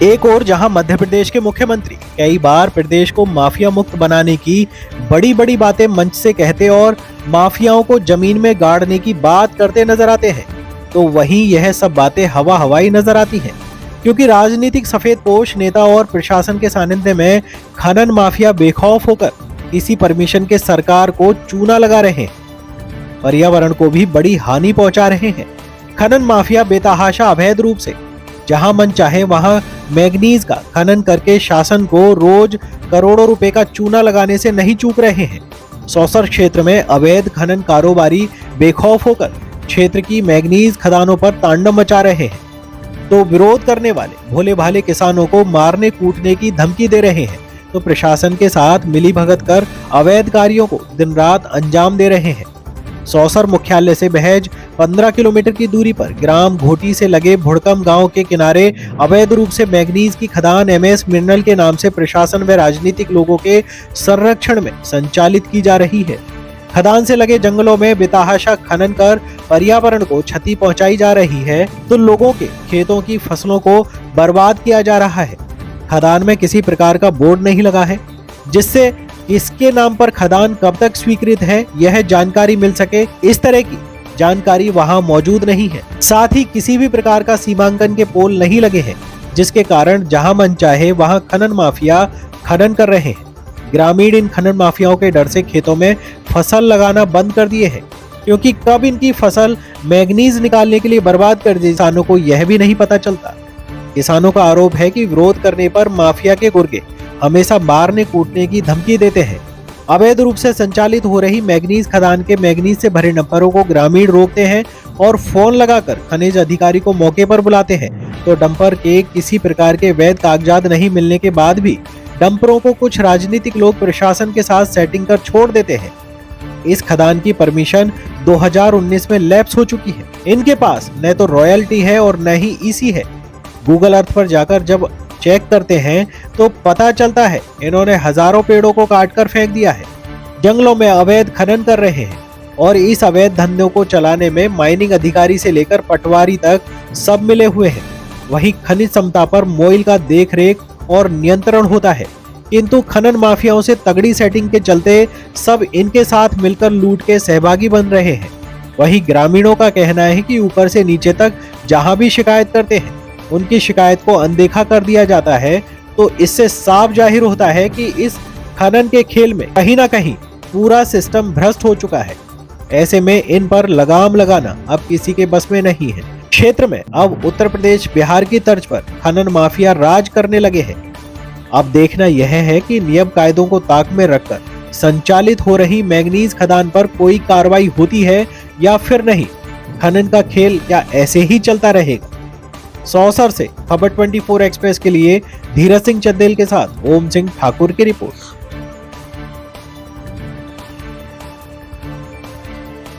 एक और जहां मध्य प्रदेश के मुख्यमंत्री कई बार प्रदेश को माफिया मुक्त बनाने की बड़ी बड़ी बातें मंच से कहते और माफियाओं को जमीन में गाड़ने की बात करते नजर आते हैं, तो वहीं यह सब बातें हवा हवाई नजर आती हैं, क्योंकि राजनीतिक सफेदपोश नेता और प्रशासन के सानिध्य में खनन माफिया बेखौफ होकर इसी परमिशन के सरकार को चूना लगा रहे हैं, पर्यावरण को भी बड़ी हानि पहुंचा रहे हैं। खनन माफिया बेतहाशा अवैध रूप से जहां मन चाहे वहां मैग्नीज का खनन करके शासन को रोज करोड़ों रुपए का चूना लगाने से नहीं चूक रहे हैं। सौसर क्षेत्र में अवैध खनन कारोबारी बेखौफ होकर क्षेत्र की मैग्नीज खदानों पर तांडव मचा रहे हैं, तो विरोध करने वाले भोले भाले किसानों को मारने कूटने की धमकी दे रहे हैं, तो प्रशासन के साथ मिलीभगत कर अवैध कार्यों को दिन रात अंजाम दे रहे हैं। सौसर मुख्यालय से महज 15 किलोमीटर की दूरी पर ग्राम घोटी से लगे भुड़कम गांव के किनारे अवैध रूप से मैग्नीज की खदान MS मिनरल के नाम से प्रशासन व राजनीतिक लोगों के संरक्षण में संचालित की जा रही है। खदान से लगे जंगलों में बेतहाशा खनन कर पर्यावरण को क्षति पहुंचाई जा रही है, तो लोगों के खेतों की फसलों को बर्बाद किया जा रहा है। खदान में किसी प्रकार का बोर्ड नहीं लगा है जिससे इसके नाम पर खदान कब तक स्वीकृत है यह जानकारी मिल सके, इस तरह की जानकारी वहां मौजूद नहीं है। साथ ही किसी भी प्रकार का सीमांकन के पोल नहीं लगे हैं, जिसके कारण जहां मन चाहे वहां खनन माफिया खनन कर रहे हैं। ग्रामीण इन खनन माफियाओं के डर से खेतों में फसल लगाना बंद कर दिए हैं, क्योंकि कब इनकी फसल मैग्नीज निकालने के लिए बर्बाद कर दी किसानों को यह भी नहीं पता चलता। किसानों का आरोप है कि विरोध करने पर माफिया के गुर्गे हमेशा मारने कूटने की धमकी देते हैं। अवैध रूप से संचालित हो रही मैग्नीज खदान के मैग्नीज से भरे डंपरों को ग्रामीण रोकते हैं और फोन लगाकर खनिज अधिकारी को मौके पर बुलाते हैं, तो डंपर के किसी प्रकार के वैध कागजात नहीं मिलने के बाद भी डंपरों को कुछ राजनीतिक लोग प्रशासन के साथ सेटिंग कर छोड़ देते हैं। इस खदान की परमिशन 2019 में लैप्स हो चुकी है। इनके पास न तो रॉयल्टी है और न ही EC है। गूगल अर्थ पर जाकर जब चेक करते हैं तो पता चलता है इन्होंने हजारों पेड़ों को काटकर फेंक दिया है, जंगलों में अवैध खनन कर रहे हैं और इस अवैध धंधों को चलाने में माइनिंग अधिकारी से लेकर पटवारी तक सब मिले हुए हैं। वहीं खनिज क्षमता पर मोइल का देखरेख और नियंत्रण होता है, किंतु खनन माफियाओं से तगड़ी सेटिंग के चलते सब इनके साथ मिलकर लूट के सहभागी बन रहे हैं। वहीं ग्रामीणों का कहना है कि ऊपर से नीचे तक जहां भी शिकायत करते हैं उनकी शिकायत को अनदेखा कर दिया जाता है, तो इससे साफ जाहिर होता है कि इस खनन के खेल में कहीं ना कहीं पूरा सिस्टम भ्रष्ट हो चुका है। ऐसे में इन पर लगाम लगाना अब किसी के बस में नहीं है। क्षेत्र में अब उत्तर प्रदेश बिहार की तर्ज पर खनन माफिया राज करने लगे हैं। अब देखना यह है कि नियम कायदों को ताक में रखकर संचालित हो रही मैग्नीज खदान पर कोई कार्रवाई होती है या फिर नहीं। खनन का खेल क्या ऐसे ही चलता रहेगा? सौसर से खबर 24 एक्सप्रेस के लिए धीरज सिंह चंदेल के साथ ओम सिंह ठाकुर की रिपोर्ट।